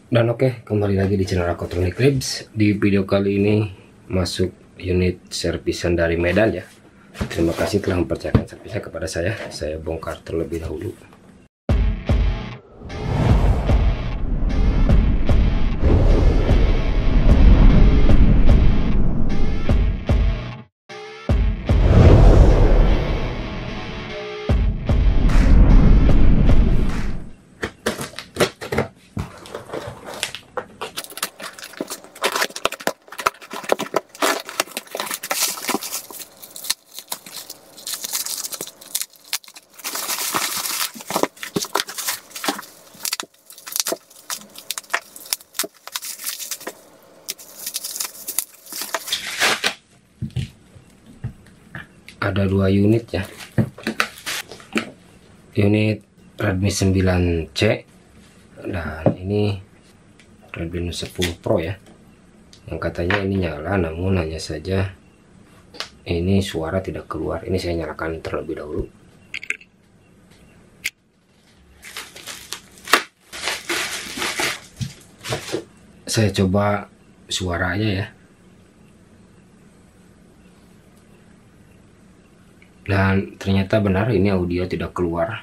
Dan oke, kembali lagi di channel Aquatronic Labs. Di video kali ini masuk unit servisan dari Medan ya. Terima kasih telah mempercayakan servisnya kepada saya. Saya bongkar terlebih dahulu. Ada dua unit ya, unit Redmi 9C dan ini Redmi 10 Pro ya, yang katanya ini nyala, namun hanya saja ini suara tidak keluar. Ini saya nyalakan terlebih dahulu. Saya coba suaranya ya, dan ternyata benar, ini audio tidak keluar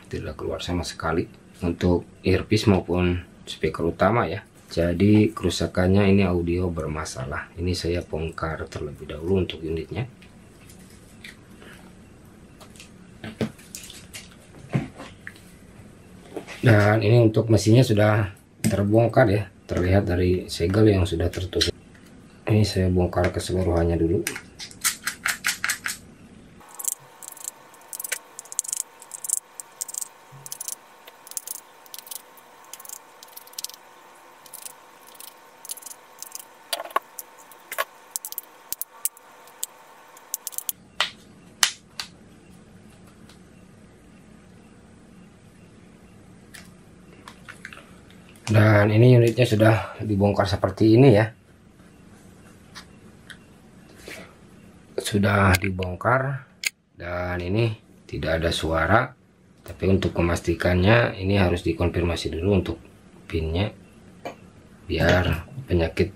sama sekali untuk earpiece maupun speaker utama ya. Jadi kerusakannya ini audio bermasalah. Ini saya bongkar terlebih dahulu untuk unitnya. Dan ini untuk mesinnya sudah terbongkar ya, terlihat dari segel yang sudah tertutup. Ini saya bongkar keseluruhannya dulu. Dan ini unitnya sudah dibongkar seperti ini ya, sudah dibongkar, dan ini tidak ada suara. Tapi untuk memastikannya ini harus dikonfirmasi dulu untuk pinnya, biar penyakit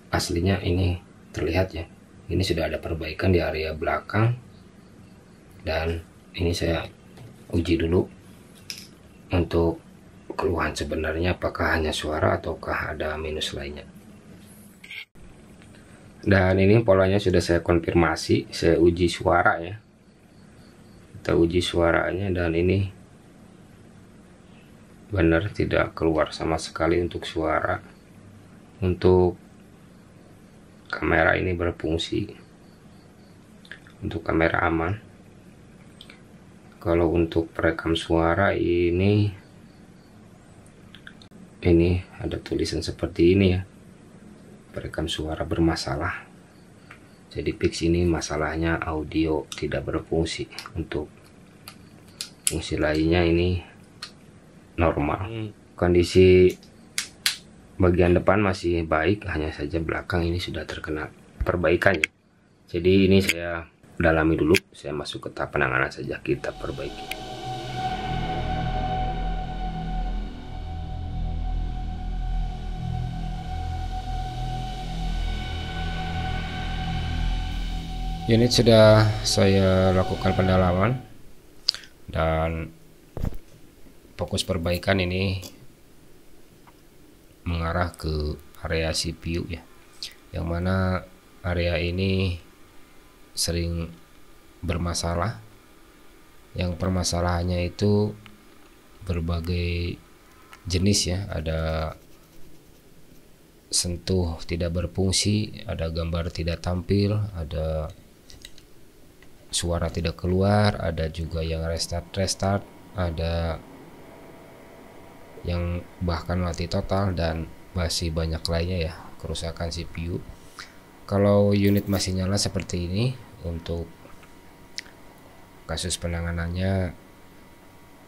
aslinya ini terlihat ya. Ini sudah ada perbaikan di area belakang, dan ini saya uji dulu untuk keluhan sebenarnya, apakah hanya suara ataukah ada minus lainnya. Dan ini polanya sudah saya konfirmasi, saya uji suara ya, kita uji suaranya, dan ini benar tidak keluar sama sekali untuk suara. Untuk kamera ini berfungsi, untuk kamera aman. Kalau untuk perekam suara ini ada tulisan seperti ini ya, perekam suara bermasalah. Jadi fix ini masalahnya audio tidak berfungsi. Untuk fungsi lainnya ini normal. Kondisi bagian depan masih baik, hanya saja belakang ini sudah terkena perbaikannya. Jadi ini saya dalami dulu, saya masuk ke tahap penanganan saja, kita perbaiki. Unit sudah saya lakukan pendalaman, dan fokus perbaikan ini mengarah ke area CPU ya, yang mana area ini sering bermasalah. Yang permasalahannya itu berbagai jenis ya, ada sentuh tidak berfungsi, ada gambar tidak tampil, ada suara tidak keluar, ada juga yang restart, ada yang bahkan mati total, dan masih banyak lainnya ya kerusakan CPU. Kalau unit masih nyala seperti ini, untuk kasus penanganannya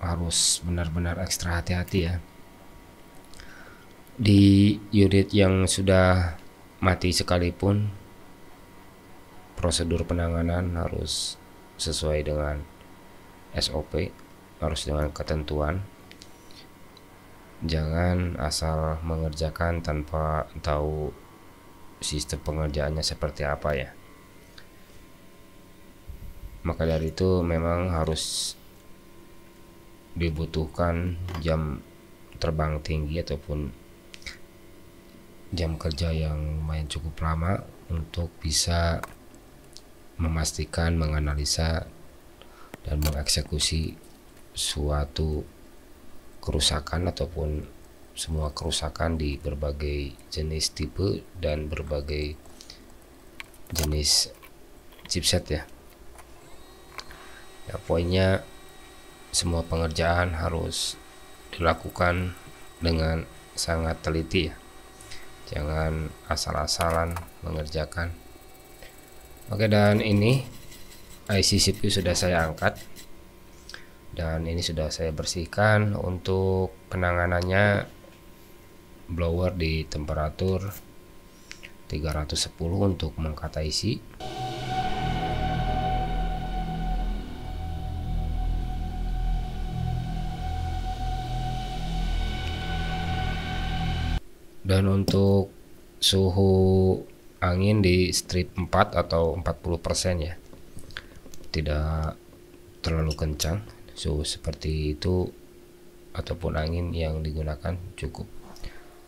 harus benar-benar ekstra hati-hati ya. Di unit yang sudah mati sekalipun, prosedur penanganan harus sesuai dengan SOP, harus dengan ketentuan. Jangan asal mengerjakan tanpa tahu sistem pengerjaannya seperti apa ya. Maka dari itu memang harus dibutuhkan jam terbang tinggi ataupun jam kerja yang lumayan cukup lama untuk bisa memastikan, menganalisa, dan mengeksekusi suatu kerusakan ataupun semua kerusakan di berbagai jenis tipe dan berbagai jenis chipset ya. Ya, poinnya semua pengerjaan harus dilakukan dengan sangat teliti ya. Jangan asal-asalan mengerjakan. Oke, dan ini IC CPU sudah saya angkat dan ini sudah saya bersihkan. Untuk penanganannya, blower di temperatur 310 untuk mengangkat IC. Dan untuk suhu angin di strip 4 atau 40% ya, tidak terlalu kencang. Suhu seperti itu ataupun angin yang digunakan cukup.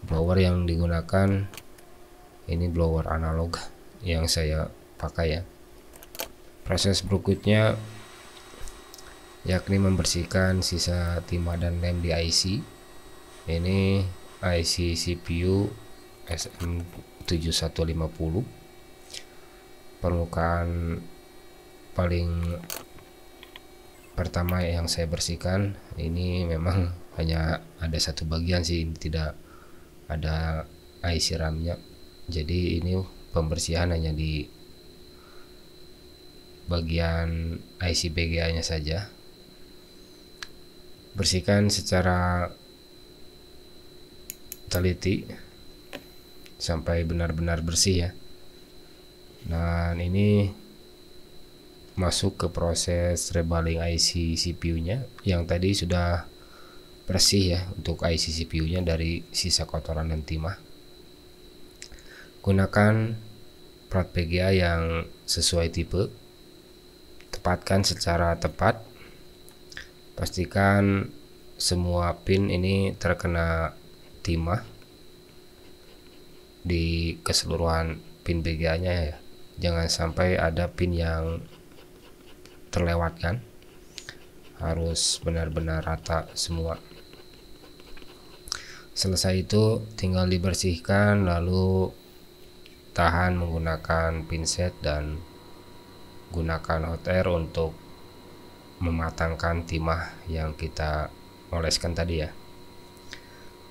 Blower yang digunakan ini blower analog yang saya pakai ya. Proses berikutnya yakni membersihkan sisa timah dan lem di IC. Ini IC CPU SM7150. Permukaan paling pertama yang saya bersihkan ini memang hanya ada satu bagian sih, tidak ada IC RAM-nya. Jadi ini pembersihan hanya di bagian IC BGA-nya saja. Bersihkan secara teliti sampai benar-benar bersih ya. Dan ini masuk ke proses rebaling IC CPU-nya yang tadi sudah bersih ya untuk IC CPU-nya dari sisa kotoran dan timah. Gunakan plat PGA yang sesuai tipe. Tepatkan secara tepat. Pastikan semua pin ini terkena timah di keseluruhan pin BGA-nya ya. Jangan sampai ada pin yang terlewatkan. Harus benar-benar rata semua. Selesai itu tinggal dibersihkan, lalu tahan menggunakan pinset dan gunakan hot air untuk mematangkan timah yang kita oleskan tadi ya.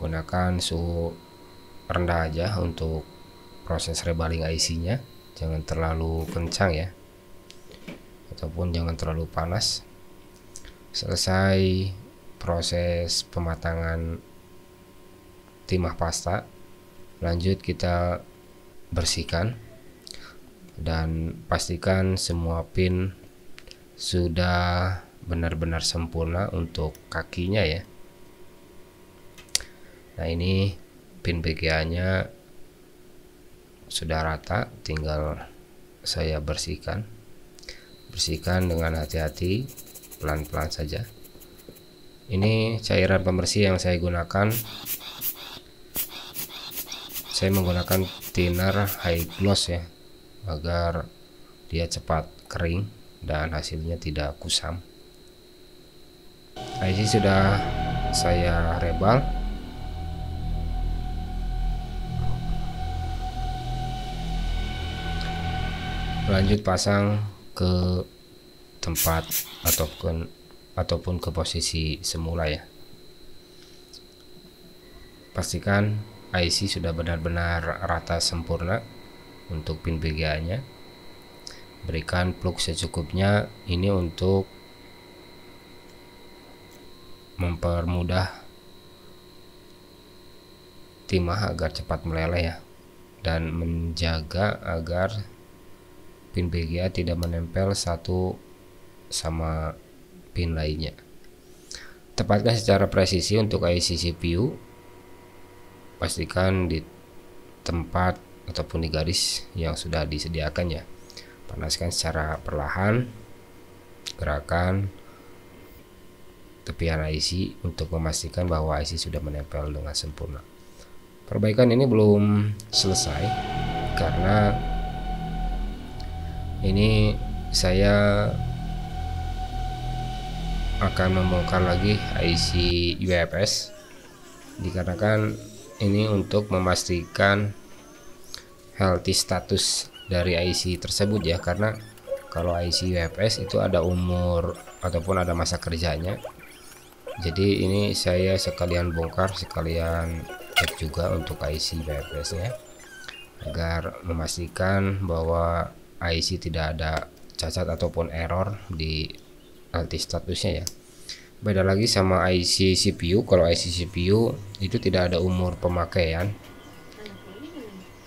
Gunakan suhu rendah aja untuk proses rebaling IC-nya, jangan terlalu kencang ya, ataupun jangan terlalu panas. Selesai proses pematangan timah pasta, lanjut kita bersihkan dan pastikan semua pin sudah benar-benar sempurna untuk kakinya ya. Nah, ini pin BGA-nya sudah rata, tinggal saya bersihkan dengan hati-hati, pelan-pelan saja. Ini cairan pembersih yang saya gunakan. Saya menggunakan thinner high gloss ya, agar dia cepat kering dan hasilnya tidak kusam. IC sudah saya rebal. Lanjut pasang ke tempat ataupun ke posisi semula ya. Pastikan IC sudah benar-benar rata sempurna untuk pin BGA-nya. Berikan plug secukupnya, ini untuk mempermudah timah agar cepat meleleh ya, dan menjaga agar pin BGA tidak menempel satu sama pin lainnya. Tepatkan secara presisi untuk IC CPU pastikan di tempat ataupun di garis yang sudah disediakan ya. Panaskan secara perlahan, gerakan tepian IC untuk memastikan bahwa IC sudah menempel dengan sempurna. Perbaikan ini belum selesai karena ini saya akan membongkar lagi IC UFS, dikarenakan ini untuk memastikan healthy status dari IC tersebut ya, karena kalau IC UFS itu ada umur ataupun ada masa kerjanya. Jadi ini saya sekalian bongkar, sekalian cek juga untuk IC UFS nya, agar memastikan bahwa IC tidak ada cacat ataupun error di healthy statusnya ya. Beda lagi sama IC CPU. Kalau IC CPU itu tidak ada umur pemakaian.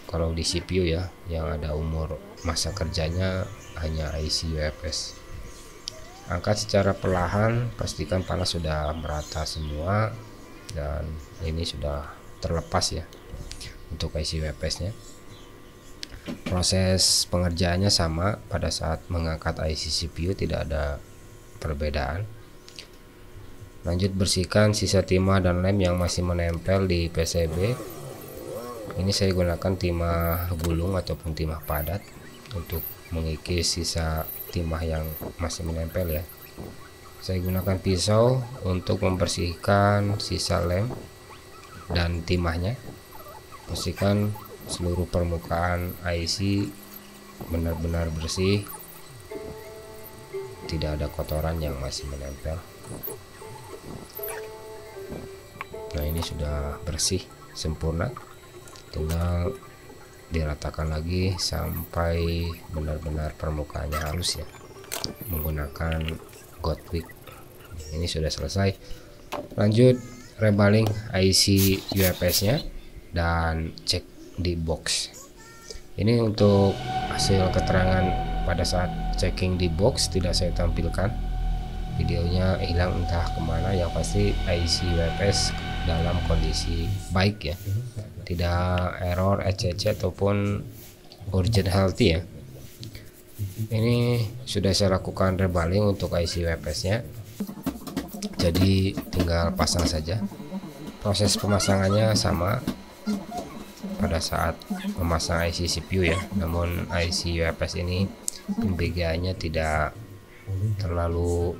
Kalau di CPU ya, yang ada umur masa kerjanya hanya IC UFS. Angkat secara perlahan, pastikan panas sudah merata semua dan ini sudah terlepas ya untuk IC UFS nya. Proses pengerjaannya sama pada saat mengangkat IC CPU, tidak ada perbedaan. Lanjut bersihkan sisa timah dan lem yang masih menempel di PCB. Ini saya gunakan timah gulung ataupun timah padat untuk mengikis sisa timah yang masih menempel ya. Saya gunakan pisau untuk membersihkan sisa lem dan timahnya. Pastikan seluruh permukaan IC benar-benar bersih, tidak ada kotoran yang masih menempel. Nah, ini sudah bersih sempurna, tinggal diratakan lagi sampai benar-benar permukaannya halus ya, menggunakan God Wick. Ini sudah selesai. Lanjut rebaling IC UFS nya dan cek di box. Ini untuk hasil keterangan pada saat checking di box tidak saya tampilkan, videonya hilang entah kemana. Yang pasti IC UFS dalam kondisi baik ya, tidak error, ECC ataupun urgent healthy ya. Ini sudah saya lakukan rebaling untuk IC UFS nya, jadi tinggal pasang saja. Proses pemasangannya sama pada saat memasang IC CPU ya, namun IC UFS ini pembiayanya tidak terlalu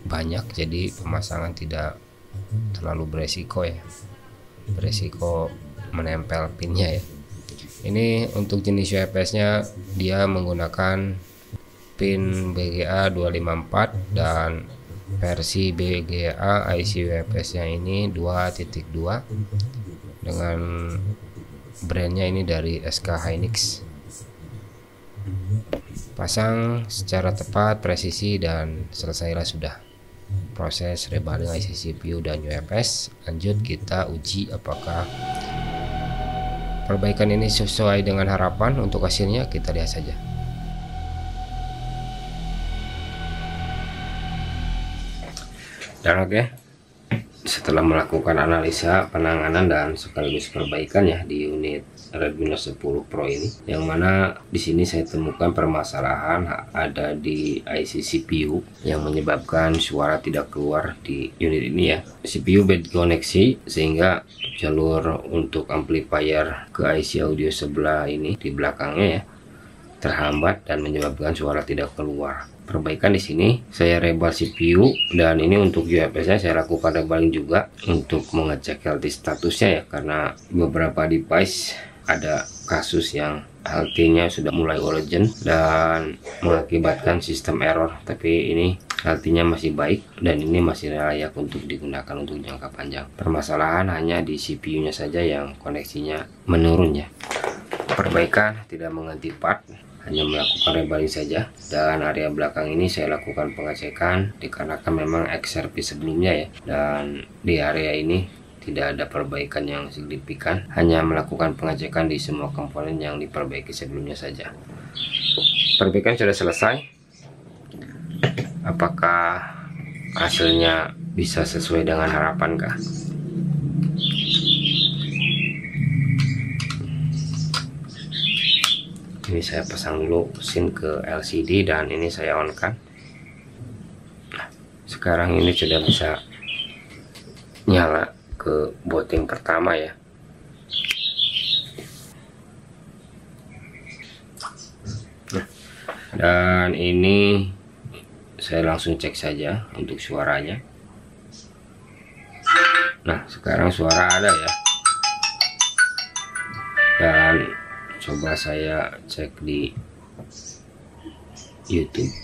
banyak, jadi pemasangan tidak terlalu beresiko ya, beresiko menempel pinnya ya. Ini untuk jenis UFS nya dia menggunakan pin BGA 254 dan versi BGA IC UFS nya ini 2.2 dengan brandnya ini dari SK Hynix. Pasang secara tepat, presisi, dan selesailah sudah proses rebaling IC CPU dan UFS. Lanjut kita uji apakah perbaikan ini sesuai dengan harapan. Untuk hasilnya kita lihat saja. Dan oke, setelah melakukan analisa, penanganan, dan sekaligus perbaikan ya di unit Redmi Note 10 Pro ini, yang mana di sini saya temukan permasalahan ada di IC CPU yang menyebabkan suara tidak keluar di unit ini ya. CPU bad koneksi sehingga jalur untuk amplifier ke IC audio sebelah ini di belakangnya ya terhambat dan menyebabkan suara tidak keluar. Perbaikan di sini saya rebal CPU, dan ini untuk UFS nya saya lakukan rebaling juga untuk mengecek healthy statusnya ya, karena beberapa device ada kasus yang healthy-nya sudah mulai urgent dan mengakibatkan sistem error, tapi ini healthy-nya masih baik dan ini masih layak untuk digunakan untuk jangka panjang. Permasalahan hanya di CPU-nya saja yang koneksinya menurun ya. Perbaikan tidak mengganti part, hanya melakukan rebaling saja, dan area belakang ini saya lakukan pengecekan dikarenakan memang XRP sebelumnya ya, dan di area ini tidak ada perbaikan yang signifikan, hanya melakukan pengecekan di semua komponen yang diperbaiki sebelumnya saja. Perbaikan sudah selesai. Apakah hasilnya bisa sesuai dengan harapan kah? Ini saya pasang dulu SIM ke LCD dan ini saya on kan. Nah, sekarang ini sudah bisa nyala ke booting pertama ya. Nah, dan ini saya langsung cek saja untuk suaranya. Nah, sekarang suara ada ya. Dan coba saya cek di YouTube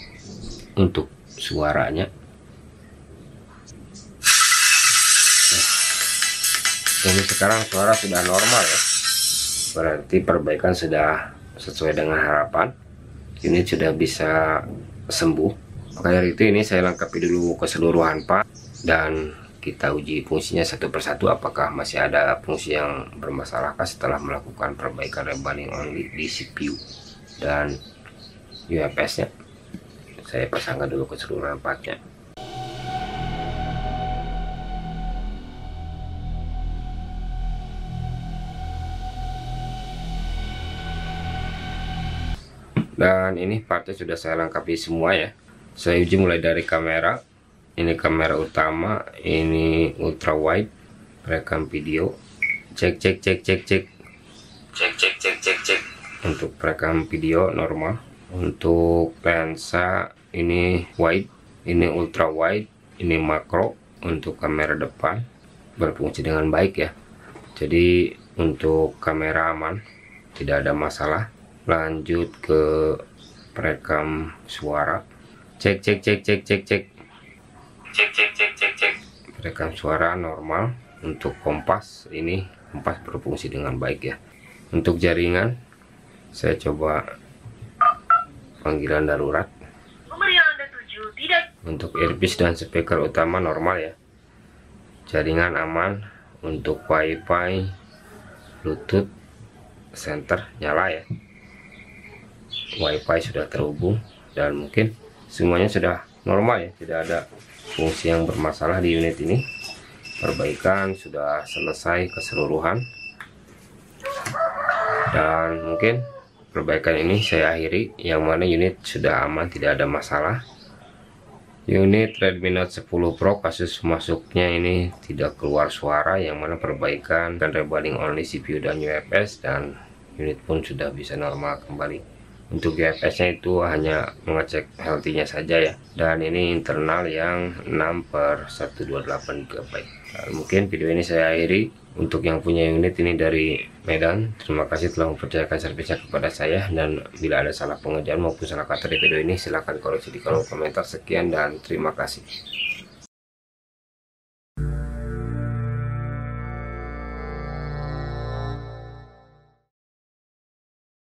untuk suaranya. Nah, ini sekarang suara sudah normal ya. Berarti perbaikan sudah sesuai dengan harapan. Ini sudah bisa sembuh. Maka dari itu ini saya lengkapi dulu keseluruhan part dan kita uji fungsinya satu persatu apakah masih ada fungsi yang bermasalahkah setelah melakukan perbaikan rebaling only di CPU dan UFS nya. Saya pasangkan dulu keseluruhan partnya. Dan ini partnya sudah saya lengkapi semua ya. Saya uji mulai dari kamera. Ini kamera utama, ini ultra wide, rekam video. Cek. Untuk rekam video normal. Untuk lensa ini wide, ini ultra wide, ini makro. Untuk kamera depan berfungsi dengan baik ya. Jadi untuk kamera aman, tidak ada masalah. Lanjut ke perekam suara. Cek. Perekam suara normal. Untuk kompas, ini kompas berfungsi dengan baik ya. Untuk jaringan, saya coba panggilan darurat. Untuk earpiece dan speaker utama normal ya. Jaringan aman. Untuk wifi, bluetooth, center nyala ya. Wifi sudah terhubung dan mungkin semuanya sudah normal ya, tidak ada fungsi yang bermasalah di unit ini. Perbaikan sudah selesai keseluruhan dan mungkin perbaikan ini saya akhiri, yang mana unit sudah aman, tidak ada masalah. Unit Redmi Note 10 Pro kasus masuknya ini tidak keluar suara, yang mana perbaikan dan rebaling only CPU dan UFS, dan unit pun sudah bisa normal kembali. Untuk UFS nya itu hanya mengecek healthy-nya saja ya. Dan ini internal yang 6/128 GB. Nah, mungkin video ini saya akhiri. Untuk yang punya unit ini dari Medan, terima kasih telah mempercayakan servisnya kepada saya. Dan bila ada salah pengerjaan maupun salah kata di video ini, silahkan koreksi di kolom komentar. Sekian dan terima kasih.